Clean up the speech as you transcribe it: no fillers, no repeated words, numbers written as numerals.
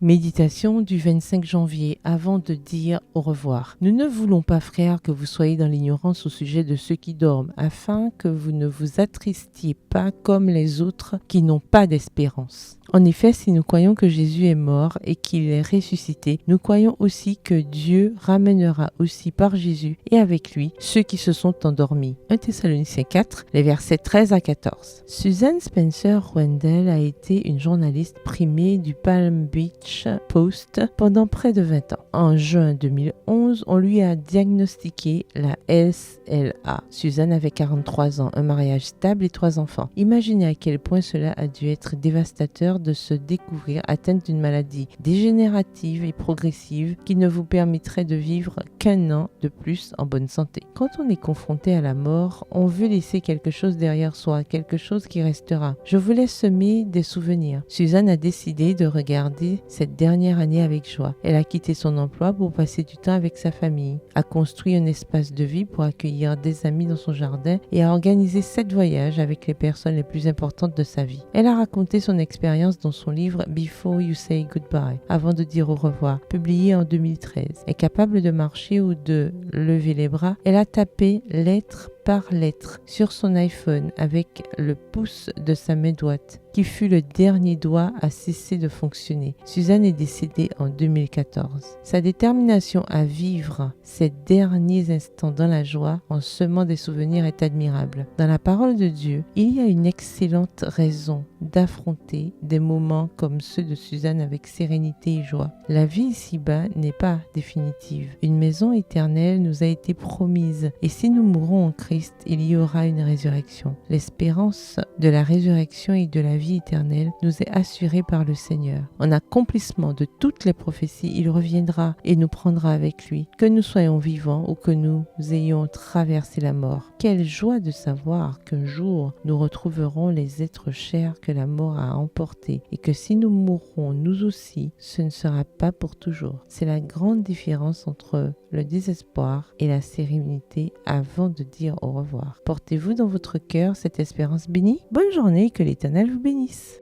Méditation du 25 janvier avant de dire au revoir. Nous ne voulons pas, frères, que vous soyez dans l'ignorance au sujet de ceux qui dorment, afin que vous ne vous attristiez pas comme les autres qui n'ont pas d'espérance. En effet, si nous croyons que Jésus est mort et qu'il est ressuscité, nous croyons aussi que Dieu ramènera aussi par Jésus et avec lui ceux qui se sont endormis. 1 Thessaloniciens 4, les versets 13 à 14. Suzanne Spencer Wendell a été une journaliste primée du Palm Beach Post pendant près de 20 ans. En juin 2011, on lui a diagnostiqué la SLA. Suzanne avait 43 ans, un mariage stable et 3 enfants. Imaginez à quel point cela a dû être dévastateur de se découvrir atteinte d'une maladie dégénérative et progressive qui ne vous permettrait de vivre qu'un an de plus en bonne santé. Quand on est confronté à la mort, on veut laisser quelque chose derrière soi, quelque chose qui restera. Je voulais semer des souvenirs. Suzanne a décidé de regarder cette dernière année avec joie. Elle a quitté son emploi pour passer du temps avec sa famille, a construit un espace de vie pour accueillir des amis dans son jardin et a organisé 7 voyages avec les personnes les plus importantes de sa vie. Elle a raconté son expérience dans son livre Before You Say Goodbye, avant de dire au revoir, publié en 2013. Est capable de marcher ou de lever les bras, elle a tapé lettre par lettre sur son iPhone avec le pouce de sa main droite, qui fut le dernier doigt à cesser de fonctionner. Suzanne est décédée en 2014. Sa détermination à vivre ces derniers instants dans la joie en semant des souvenirs est admirable. Dans la parole de Dieu, il y a une excellente raison d'affronter des moments comme ceux de Suzanne avec sérénité et joie. La vie ici-bas n'est pas définitive. Une maison éternelle nous a été promise et si nous mourons en Christ, il y aura une résurrection. L'espérance de la résurrection et de la vie éternelle nous est assurée par le Seigneur. En accomplissement de toutes les prophéties, il reviendra et nous prendra avec lui. Que nous soyons vivants ou que nous ayons traversé la mort. Quelle joie de savoir qu'un jour nous retrouverons les êtres chers que la mort a emportés et que si nous mourrons nous aussi, ce ne sera pas pour toujours. C'est la grande différence entre le désespoir et la sérénité avant de dire au revoir. Portez-vous dans votre cœur cette espérance bénie. Bonne journée et que l'Éternel vous bénisse.